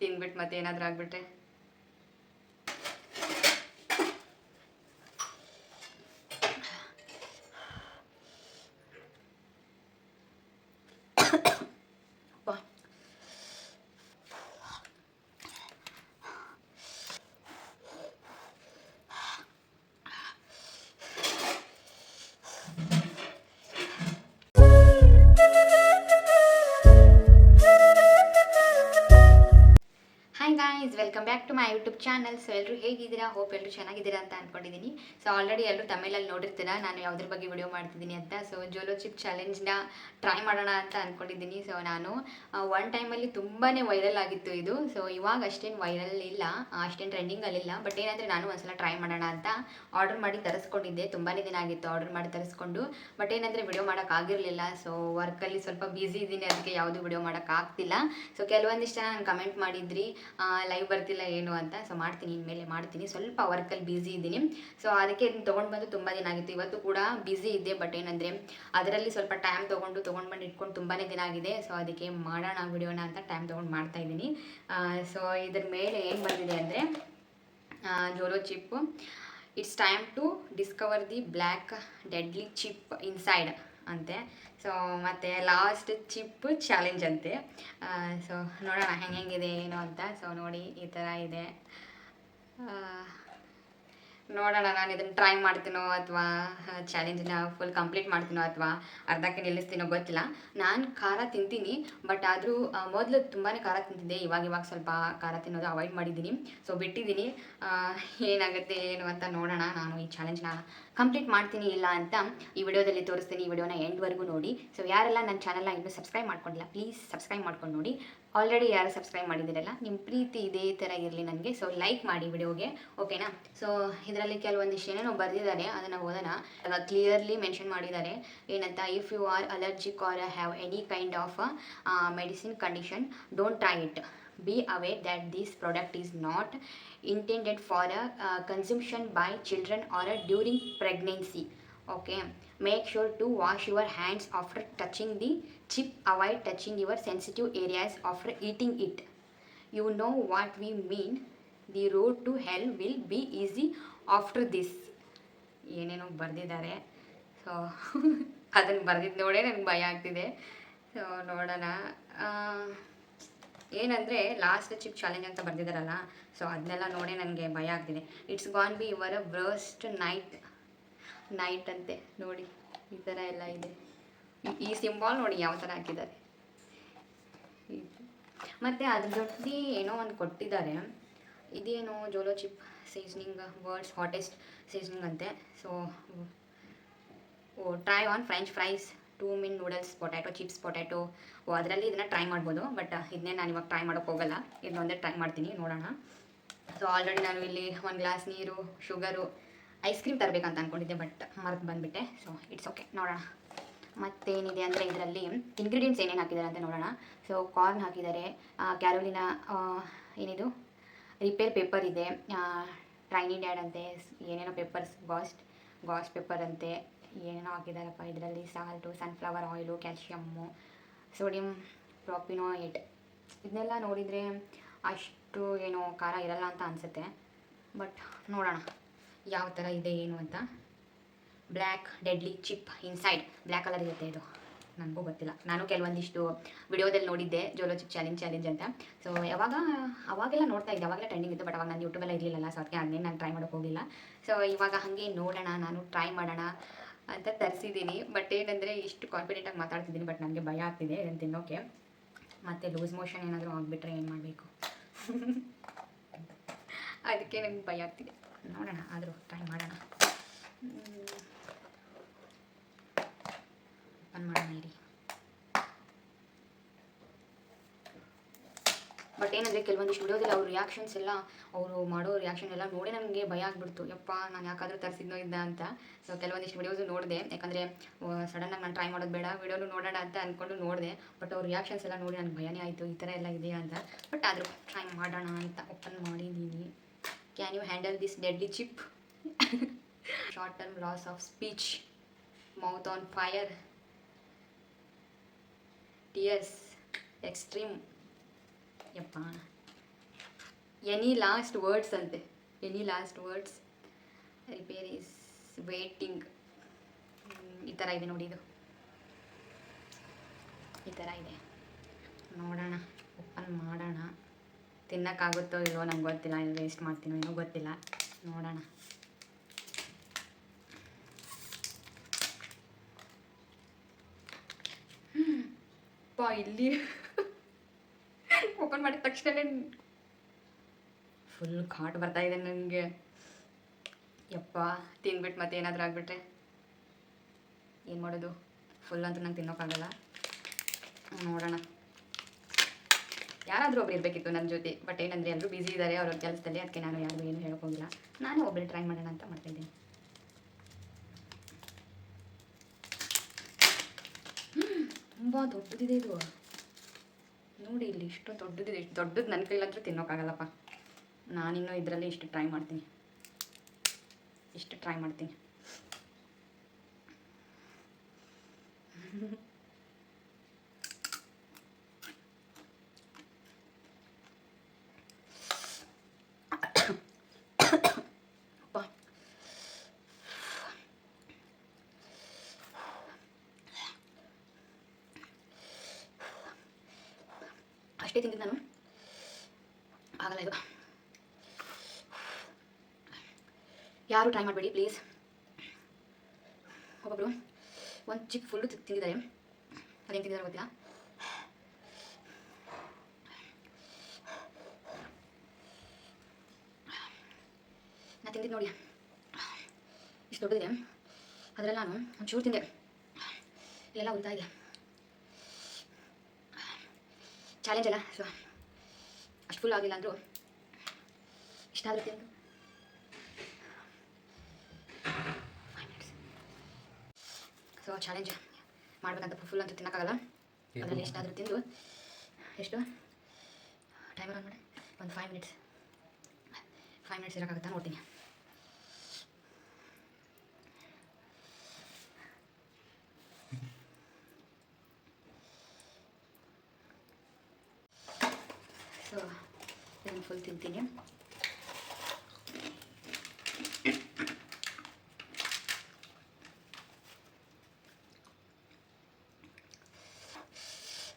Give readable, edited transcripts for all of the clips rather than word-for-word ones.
ತಿಂದ್ಬಿಟ್ಟು ಮತ್ತೆ ಏನಾದರೂ ಆಗಿಬಿಟ್ರೆ. Hi guys, welcome back to my YouTube channel. So ಎಲ್ಲರೂ ಹೇಗಿದ್ದೀರಾ? ಹೋಪ್ ಎಲ್ಲರೂ ಚೆನ್ನಾಗಿದ್ದೀರಾ ಅಂತ ಅಂದ್ಕೊಂಡಿದ್ದೀನಿ. ಸೊ ಆಲ್ರೆಡಿ ಎಲ್ಲರೂ ತಮಿಳಲ್ಲಿ ನೋಡಿರ್ತೀರಾ ನಾನು ಯಾವುದ್ರ ಬಗ್ಗೆ ವಿಡಿಯೋ ಮಾಡ್ತಿದ್ದೀನಿ ಅಂತ. ಸೊ ಜೋಲೋ ಚಿಪ್ ಚಾಲೆಂಜ್ನ ಟ್ರೈ ಮಾಡೋಣ ಅಂತ ಅಂದ್ಕೊಂಡಿದ್ದೀನಿ. ಸೊ ನಾನು ಒನ್ ಟೈಮಲ್ಲಿ ತುಂಬಾ ವೈರಲ್ ಆಗಿತ್ತು ಇದು. ಸೊ ಇವಾಗ ಅಷ್ಟೇನು ವೈರಲ್ ಇಲ್ಲ, ಅಷ್ಟೇನು ಟ್ರೆಂಡಿಂಗಲ್ಲಿಲ್ಲ. ಬಟ್ ಏನಂದರೆ ನಾನು ಒಂದ್ಸಲ ಟ್ರೈ ಮಾಡೋಣ ಅಂತ ಆರ್ಡರ್ ಮಾಡಿ ತರಿಸ್ಕೊಂಡಿದ್ದೆ. ತುಂಬಾ ದಿನ ಆಗಿತ್ತು ಆರ್ಡರ್ ಮಾಡಿ ತರಿಸ್ಕೊಂಡು. ಬಟ್ ಏನಂದರೆ ವಿಡಿಯೋ ಮಾಡೋಕ್ಕಾಗಿರಲಿಲ್ಲ. ಸೊ ವರ್ಕಲ್ಲಿ ಸ್ವಲ್ಪ ಬ್ಯುಸಿ ಇದ್ದೀನಿ, ಅದಕ್ಕೆ ಯಾವುದು ವಿಡಿಯೋ ಮಾಡೋಕ್ಕಾಗ್ತಿಲ್ಲ. ಸೊ ಕೆಲವೊಂದಿಷ್ಟು ಜನ ನಾನು ಕಮೆಂಟ್ ಮಾಡಿದ್ರಿ ಲೈವ್ ಬರ್ತಿಲ್ಲ ಏನು ಅಂತ. ಸೊ ಮಾಡ್ತೀನಿ, ಇನ್ಮೇಲೆ ಮಾಡ್ತೀನಿ. ಸ್ವಲ್ಪ ವರ್ಕಲ್ಲಿ ಬ್ಯುಸಿ ಇದ್ದೀನಿ. ಸೊ ಅದಕ್ಕೆ ತೊಗೊಂಡು ಬಂದು ತುಂಬ ದಿನ ಆಗಿತ್ತು. ಇವತ್ತು ಕೂಡ ಬ್ಯುಸಿ ಇದ್ದೆ. ಬಟ್ ಏನಂದರೆ ಅದರಲ್ಲಿ ಸ್ವಲ್ಪ ಟೈಮ್ ತೊಗೊಂಡು ಬಂದು ಇಟ್ಕೊಂಡು ತುಂಬಾ ದಿನ ಆಗಿದೆ. ಸೊ ಅದಕ್ಕೆ ಮಾಡೋಣ ವಿಡಿಯೋನ ಅಂತ ಟೈಮ್ ತೊಗೊಂಡು ಮಾಡ್ತಾಯಿದ್ದೀನಿ. ಸೊ ಇದ್ರ ಮೇಲೆ ಏನು ಬಂದಿದೆ ಅಂದರೆ Jolo chip, it's time to discover the black deadly chip inside ಅಂತೆ. ಸೊ ಮತ್ತು ಲಾಸ್ಟ್ ಚಿಪ್ ಚಾಲೆಂಜ್ ಅಂತೆ. ಸೊ ನೋಡೋಣ ಹೆಂಗಿದೆ ಏನು ಅಂತ. ಸೊ ನೋಡಿ ಈ ಥರ ಇದೆ. ನೋಡೋಣ ನಾನು ಇದನ್ನು ಟ್ರೈ ಮಾಡ್ತೀನೋ ಅಥವಾ ಚಾಲೆಂಜನ್ನ ಫುಲ್ ಕಂಪ್ಲೀಟ್ ಮಾಡ್ತೀನೋ ಅಥವಾ ಅರ್ಧಕ್ಕೆ ನಿಲ್ಲಿಸ್ತೀನೋ ಗೊತ್ತಿಲ್ಲ. ನಾನು ಖಾರ ತಿಂತೀನಿ, ಬಟ್ ಆದರೂ ಮೊದಲು ತುಂಬಾ ಖಾರ ತಿಂತಿದ್ದೆ. ಇವಾಗ ಸ್ವಲ್ಪ ಖಾರ ತಿನ್ನೋದು ಅವಾಯ್ಡ್ ಮಾಡಿದ್ದೀನಿ. ಸೊ ಬಿಟ್ಟಿದ್ದೀನಿ. ಏನಾಗುತ್ತೆ ಏನು ಅಂತ ನೋಡೋಣ. ನಾನು ಈ ಚಾಲೆಂಜ್ನ ಕಂಪ್ಲೀಟ್ ಮಾಡ್ತೀನಿ ಇಲ್ಲ ಅಂತ ಈ ವಿಡಿಯೋದಲ್ಲಿ ತೋರಿಸ್ತೀನಿ. ಈ ವಿಡಿಯೋನ ಎಂಡ್ವರೆಗೂ ನೋಡಿ. ಸೊ ಯಾರೆಲ್ಲ ನನ್ನ ಚಾನಲ್ನ ಇನ್ನೂ ಸಬ್ಸ್ಕ್ರೈಬ್ ಮಾಡ್ಕೊಂಡಿಲ್ಲ, ಪ್ಲೀಸ್ ಸಬ್ಸ್ಕ್ರೈಬ್ ಮಾಡ್ಕೊಂಡು ನೋಡಿ. ಆಲ್ರೆಡಿ ಯಾರು ಸಬ್ಸ್ಕ್ರೈಬ್ ಮಾಡಿದ್ದೀರಲ್ಲ, ನಿಮ್ಮ ಪ್ರೀತಿ ಇದೇ ಥರ ಇರಲಿ ನನಗೆ. ಸೊ ಲೈಕ್ ಮಾಡಿ ವಿಡಿಯೋಗೆ, ಓಕೆನಾ? ಸೊ ಇದರಲ್ಲಿ ಕೆಲವೊಂದಿಷ್ಟು ಏನೇನೋ ಬರೆದಿದ್ದಾರೆ, ಅದನ್ನು ಓದೋಣ. ಕ್ಲಿಯರ್ಲಿ ಮೆನ್ಷನ್ ಮಾಡಿದ್ದಾರೆ ಏನಂತ. If you are allergic or have any kind of medicine condition, don't try it. Be aware that this product is not intended for consumption by children or during pregnancy. Okay, make sure to wash your hands after touching the chip. Avoid touching your sensitive areas after eating it. You know what we mean. The road to hell will be easy after this. ಏನೇನೋ ಬರೆದಿದ್ದಾರೆ. So ಅದನ್ನು ಬರೆದಿದ್ದು ನೋಡೇ ನನಗೆ ಭಯ ಆಗ್ತಿದೆ. So ನೋಡೋಣ. ಏನಂದರೆ ಲಾಸ್ಟ್ ಚಿಪ್ ಚಾಲೆಂಜ್ ಅಂತ ಬರೆದಿದ್ದಾರಲ್ಲ, ಸೊ ಅದನ್ನೆಲ್ಲ ನೋಡೇ ನನಗೆ ಭಯ ಆಗ್ತಿದೆ. It's gone be your worst night ಅಂತೆ. ನೋಡಿ ಈ ಥರ ಎಲ್ಲ ಇದೆ. ಈ ಸಿಂಬಾಲ್ ನೋಡಿ ಯಾವ ಥರ ಹಾಕಿದ್ದಾರೆ. ಮತ್ತು ಅದ್ರ ಜೊತೆ ಏನೋ ಒಂದು ಕೊಟ್ಟಿದ್ದಾರೆ. ಇದೇನೋ Jolo chip seasoning, world's hottest seasoning ಅಂತೆ. So try on French fries, 2 min noodles, potato chips, potato. ಅದರಲ್ಲಿ ಇದನ್ನು ಟ್ರೈ ಮಾಡ್ಬೋದು. ಬಟ್ ಇದನ್ನೇ ನಾನು ಇವಾಗ ಟ್ರೈ ಮಾಡೋಕ್ಕೆ ಹೋಗಲ್ಲ. ಇದನ್ನೊಂದೇ ಟ್ರೈ ಮಾಡ್ತೀನಿ, ನೋಡೋಣ. ಸೊ ಆಲ್ರೆಡಿ ನಾನು ಇಲ್ಲಿ 1 ಗ್ಲಾಸ್ ನೀರು, ಶುಗರು, ಐಸ್ ಕ್ರೀಮ್ ತರಬೇಕಂತ ಅಂದ್ಕೊಂಡಿದ್ದೆ, ಬಟ್ ಮರೆತು ಬಂದುಬಿಟ್ಟೆ. ಸೊ ಇಟ್ಸ್ ಓಕೆ, ನೋಡೋಣ. ಮತ್ತೇನಿದೆ ಅಂದರೆ ಇದರಲ್ಲಿ ಇಂಗ್ರೀಡಿಯೆಂಟ್ಸ್ ಏನೇನು ಹಾಕಿದ್ದಾರೆ ಅಂತ ನೋಡೋಣ. ಸೊ ಕಾರ್ನ್ ಹಾಕಿದ್ದಾರೆ, ಕ್ಯಾರೋಲಿನಾ ಏನಿದು ರಿಪೇರ್ ಪೇಪರ್ ಇದೆ, ಟ್ರೈನಿ ಡ್ಯಾಡ್ ಅಂತೆ, ಏನೇನೋ ಪೇಪರ್ಸ್, ಗಾಸ್ ಪೇಪರ್ ಅಂತೆ, ಏನೇನೋ ಹಾಕಿದ್ದಾರಪ್ಪ ಇದರಲ್ಲಿ. Salt, sunflower oil, calcium, sodium propionate. ಇದನ್ನೆಲ್ಲ ನೋಡಿದರೆ ಅಷ್ಟು ಏನೋ ಖಾರ ಇರಲ್ಲ ಅಂತ ಅನಿಸುತ್ತೆ. ಬಟ್ ನೋಡೋಣ ಯಾವ ಥರ ಇದೆ ಏನು ಅಂತ. Black deadly chip inside, black colour ಇರುತ್ತೆ ಇದು. ನನಗೂ ಗೊತ್ತಿಲ್ಲ, ನಾನು ಕೆಲವೊಂದಿಷ್ಟು ವಿಡಿಯೋದಲ್ಲಿ ನೋಡಿದ್ದೆ ಜೋಲೋ ಚಿಪ್ ಚಾಲೆಂಜ್ ಅಂತ. ಸೊ ಅವಾಗೆಲ್ಲ ನೋಡ್ತಾ ಇದ್ದೆ, ಅವಾಗೆಲ್ಲ ಟ್ರೆಂಡಿಂಗ್ ಇತ್ತು. ಬಟ್ ಅವಾಗ ನಾನು ಯೂಟ್ಯೂಬೆಲ್ಲ ಇರಲಿಲ್ಲ. ಸೊ ಅದಕ್ಕೆ ಅದನ್ನೇ ನಾನು ಟ್ರೈ ಮಾಡೋಕ್ಕೆ ಹೋಗಿಲ್ಲ. ಸೊ ಇವಾಗ ಹಾಗೆ ನೋಡೋಣ, ನಾನು ಟ್ರೈ ಮಾಡೋಣ ಅಂತ ತರಿಸಿದ್ದೀನಿ. ಬಟ್ ಏನಂದರೆ ಇಷ್ಟು ಕಾನ್ಫಿಡೆಂಟಾಗಿ ಮಾತಾಡ್ತಿದ್ದೀನಿ, ಬಟ್ ನನಗೆ ಭಯ ಆಗ್ತಿದೆ ಇದನ್ನು ತಿನ್ನೋಕ್ಕೆ. ಮತ್ತು ಲೂಸ್ ಮೋಷನ್ ಏನಾದರೂ ಆಗಿಬಿಟ್ರೆ ಏನು ಮಾಡಬೇಕು ಅದಕ್ಕೆ ನನಗೆ ಭಯ ಆಗ್ತಿದೆ. ನೋಡೋಣ, ಆದರೂ ಟ್ರೈ ಮಾಡೋಣ. ಓಪನ್ ಮಾಡೋಣ ಇರಿ. ಬಟ್ ಏನಂದರೆ ಕೆಲವೊಂದಿಷ್ಟು ವಿಡಿಯೋದಲ್ಲಿ ಅವ್ರ ರಿಯಾಕ್ಷನ್ಸ್ ಎಲ್ಲ, ಅವರು ಮಾಡೋ ರಿಯಾಕ್ಷನ್ ಎಲ್ಲ ನೋಡಿ ನನಗೆ ಭಯ ಆಗಿಬಿಡ್ತು. ಯಪ್ಪ, ನಾನು ಯಾಕಾದರೂ ತರಿಸಿದ್ನೋ ಇದ್ದ ಅಂತ. ಸೊ ಕೆಲವೊಂದಿಷ್ಟು ವಿಡಿಯೋಸು ನೋಡಿದೆ, ಯಾಕಂದರೆ ಸಡನ್ನಾಗಿ ನಾನು ಟ್ರೈ ಮಾಡೋದು ಬೇಡ, ವಿಡಿಯೋನು ನೋಡೋಣ ಅಂತ ಅಂದ್ಕೊಂಡು ನೋಡಿದೆ. ಬಟ್ ಅವ್ರ ರಿಯಾಕ್ಷನ್ಸ್ ಎಲ್ಲ ನೋಡಿ ನನಗೆ ಭಯನೇ ಆಯಿತು, ಈ ಥರ ಎಲ್ಲ ಇದೆಯಾ ಅಂತ. ಬಟ್ ಆದರೂ ಟ್ರೈ ಮಾಡೋಣ ಅಂತ ಓಪನ್ ಮಾಡಿದ್ದೀನಿ. Can you handle this deadly chip? Short term loss of speech, mouth on fire, tears, extreme ಯಪ್ಪ, ಎನಿ ಲಾಸ್ಟ್ ವರ್ಡ್ಸ್ ಅಂತೆ. Any last words, repair is waiting. ಈ ಥರ ಇದೆ ನೋಡಿ, ಇದು ಈ ಥರ ಇದೆ. ನೋಡೋಣ, ಓಪನ್ ಮಾಡೋಣ. ತಿನ್ನೋಕ್ಕಾಗುತ್ತೋ ಇಲ್ವೋ ನಂಗೆ ಗೊತ್ತಿಲ್ಲ, ಇಲ್ಲಿ ವೇಸ್ಟ್ ಮಾಡ್ತೀನೋ ಏನೋ ಗೊತ್ತಿಲ್ಲ, ನೋಡೋಣ. ಇಲ್ಲಿ ಓಪನ್ ಮಾಡಿದ ತಕ್ಷಣ ಫುಲ್ ಘಾಟ್ ಬರ್ತಾ ಇದೆ ನನಗೆ. ಯಪ್ಪ, ತಿನ್ಬಿಟ್ಟು ಮತ್ತೆ ಏನಾದರೂ ಆಗಿಬಿಟ್ರೆ ಏನು ಮಾಡೋದು? ಫುಲ್ ಅಂತೂ ನಂಗೆ ತಿನ್ನೋಕ್ಕಾಗಲ್ಲ. ನೋಡೋಣ. ಯಾರಾದರೂ ಒಬ್ರು ಇರಬೇಕಿತ್ತು ನನ್ನ ಜೊತೆ, ಬಟ್ ಏನಂದರೆ ಎಲ್ಲರೂ ಬ್ಯುಸಿ ಇದ್ದಾರೆ ಅವ್ರ ಕೆಲಸದಲ್ಲಿ, ಅದಕ್ಕೆ ನಾನು ಯಾರಿಗೂ ಏನು ಹೇಳೋಕ್ಕೋಗಿಲ್ಲ. ನಾನೇ ಒಬ್ಬರು ಟ್ರೈ ಮಾಡೋಣ ಅಂತ ಮಾಡ್ತಾಯಿದ್ದೀನಿ. ತುಂಬ ದೊಡ್ಡದಿದೆ ಇದು ನೋಡಿ, ಇಲ್ಲಿ ಇಷ್ಟು ದೊಡ್ಡದಿದೆ. ಇಷ್ಟು ದೊಡ್ಡದು ನನ್ನ ಕೈಲಂತೂ ತಿನ್ನೋಕ್ಕಾಗಲ್ಲಪ್ಪ. ನಾನಿನ್ನೂ ಇದರಲ್ಲಿ ಇಷ್ಟು ಟ್ರೈ ಮಾಡ್ತೀನಿ. ಅಷ್ಟೇ ತಿಂದಿದ್ದು ನಾನು, ಆಗಲ್ಲ ಇದು. ಯಾರು ಟ್ರೈ ಮಾಡಬೇಡಿ ಪ್ಲೀಸ್. ಒಬ್ಬೊಬ್ಬರು ಒಂದು ಚಿಪ್ ಫುಲ್ಲು ತಿಂದಿದ್ದಾರೆ, ಅದೇನು ತಿಂದಿದ್ದಾರೆ ಗೊತ್ತಿಲ್ಲ. ನಾನು ತಿಂದಿದ್ದು ನೋಡಿ ಇಷ್ಟು ದೊಡ್ಡದಿದೆ, ಅದರಲ್ಲಿ ನಾನು ಒಂಚೂರು ತಿಂದೆ, ಇಲ್ಲೆಲ್ಲ ಉಳಿತಾ ಇದೆ. ಚಾಲೆಂಜ್ ಅಲ್ಲ, ಸೊ ಅಷ್ಟು ಫುಲ್ ಆಗಿಲ್ಲ ಅಂದರೂ ಇಷ್ಟ ಆದರೂ ತಿಂದು. ಸೊ ಚಾಲೆಂಜ್ ಮಾಡ್ಬೇಕಂತ ಫುಲ್ ಅಂತೂ ತಿನ್ನೋಕ್ಕಾಗಲ್ಲ, ಅದರಲ್ಲಿ ಎಷ್ಟಾದರೂ ತಿಂದು. ಎಷ್ಟು ಟೈಮರ್ ಆನ್ ಮಾಡಿ, ಒಂದು 5 ಮಿನಿಟ್ಸ್ ಇರೋಕ್ಕಾಗುತ್ತಾ ನೋಡ್ತೀನಿ. ಸೊ ಇದನ್ನು ಫುಲ್ ತಿಂತೀನಿ.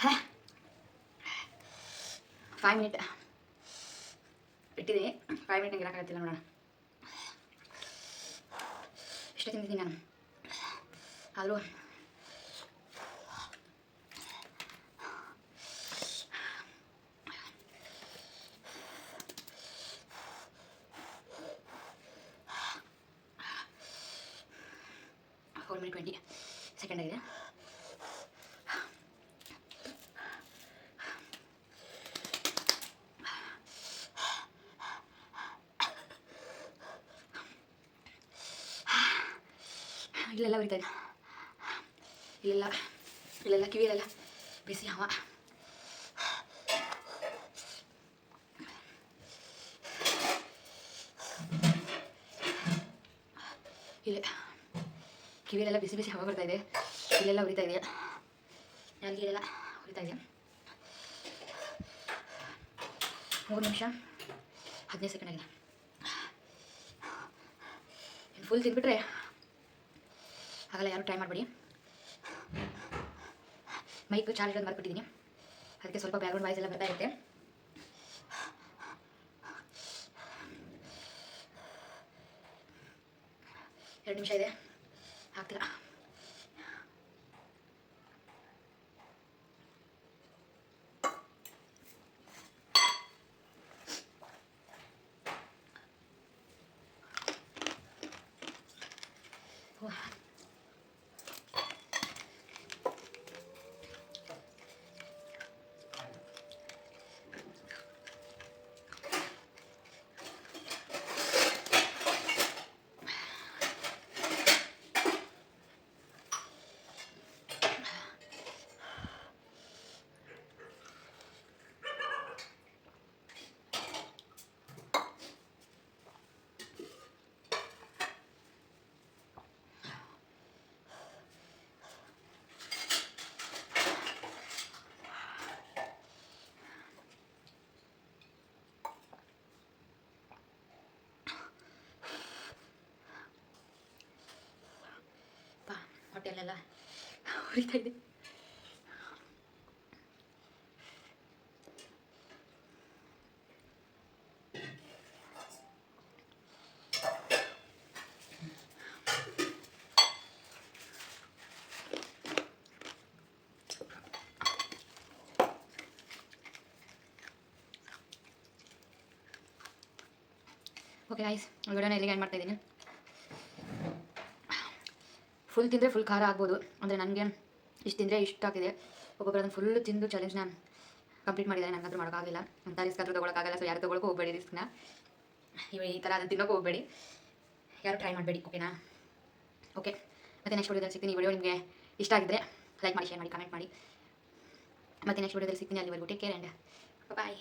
ಹಾಂ, 5 ಮಿನಿಟ್ ಇಟ್ಟಿದೆ. 5 ಮಿನಿಟ್ ನಂಗೆ ಇರೋಕ್ಕಾಗತ್ತಿಲ್ಲ, ನೋಡೋಣ. ಇಷ್ಟೇ ತಿಂದಿದ್ದೀನಿ ನಾನು, ಆದರೂ $4 minutes 20 seconds ಆಗಿದೆ. ಇಲ್ಲೆಲ್ಲ ಉರಿತಾ ಇದೆ, ಇಲ್ಲೆಲ್ಲ ಕಿವಿಯಲ್ಲೆಲ್ಲ ಬಿಸಿ ಹವ. ಇಲ್ಲೇ ಕಿವಿಯಲ್ಲೆಲ್ಲ ಬಿಸಿ ಬಿಸಿ ಹವ ಬರ್ತಾ ಇದೆ, ಇಲ್ಲೆಲ್ಲ ಉರಿತಾ ಇದೆ, ನಾಲ್ಗೆಲ್ಲ ಉರಿತಾ ಇದೆ. 3 ನಿಮಿಷ 15 ಸೆಕೆಂಡ್ ಆಗಿದೆ. ಫುಲ್ ತಿಂದ್ಬಿಟ್ರೆ ಆಗಲ್ಲ, ಯಾರು ಟ್ರೈ ಮಾಡಬೇಡಿ. ಮೈಕ್ ಚಾರ್ಜ್ ಇರೋದು ಮರ್ಬಿಟ್ಟಿದ್ದೀನಿ, ಅದಕ್ಕೆ ಸ್ವಲ್ಪ ಬ್ಯಾಕ್ಗ್ರೌಂಡ್ ವಾಯ್ಸ್ ಎಲ್ಲ ಬರ್ತಾ ಇರುತ್ತೆ. ಎರಡು ನಿಮಿಷ ಇದೆ, ಆಗ್ತಿಲ್ಲ. ಹೊಟ್ಟೆಲೆಲ್ಲ ಉರಿತಾ ಇದೆ. ಓಕೆ ಗೈಸ್, ವಿಡಿಯೋನ ಇಲ್ಲಿಗೆ ಎಂಡ್ ಮಾಡ್ತಾಯಿದ್ದೀನಿ. ಫುಲ್ ತಿಂದರೆ ಫುಲ್ ಖಾರ ಆಗ್ಬೋದು, ಅಂದರೆ ನನಗೆ ಇಷ್ಟು ತಿಂದರೆ ಇಷ್ಟ ಆಗಿದೆ. ಒಬ್ಬೊಬ್ಬರು ಅದನ್ನು ಫುಲ್ ತಿಂದು ಚಾಲೆಂಜ್ನ ಕಂಪ್ಲೀಟ್ ಮಾಡಿದ್ದಾರೆ. ನನಗಾದ್ರೂ ಮಾಡೋಕ್ಕಾಗಲಿಲ್ಲ, ಅಂತ ರಿಸ್ಕ್ ಆದರೂ ತೊಗೊಳಕ್ಕಾಗಲ್ಲ. ಸೊ ಯಾರು ತೊಗೊಳಕ್ಕೂ ಹೋಗಬೇಡಿ ರಿಸ್ಕ್ನ. ಈ ಥರ ಅದನ್ನು ತಿನ್ನೋಕ್ಕೂ ಹೋಗಬೇಡಿ, ಯಾರು ಟ್ರೈ ಮಾಡಬೇಡಿ. ಓಕೆನಾ? ಓಕೆ, ಮತ್ತು ನೆಕ್ಸ್ಟ್ ವಿಡಿಯೋದಲ್ಲಿ ಸಿಗ್ತೀನಿ. ಈ ವಿಡಿಯೋ ನಿಮಗೆ ಇಷ್ಟ ಆಗಿದ್ದರೆ ಲೈಕ್ ಮಾಡಿ, ಶೇರ್ ಮಾಡಿ, ಕಮೆಂಟ್ ಮಾಡಿ. ಮತ್ತು ನೆಕ್ಸ್ಟ್ ವಿಡಿಯೋದಲ್ಲಿ ಸಿಗ್ತೀನಿ. ಅಲ್ಲಿವರೆಗೂ ಟೇಕ್ ಕೇರ್ ಆ್ಯಂಡ್ ಬಾಯ್.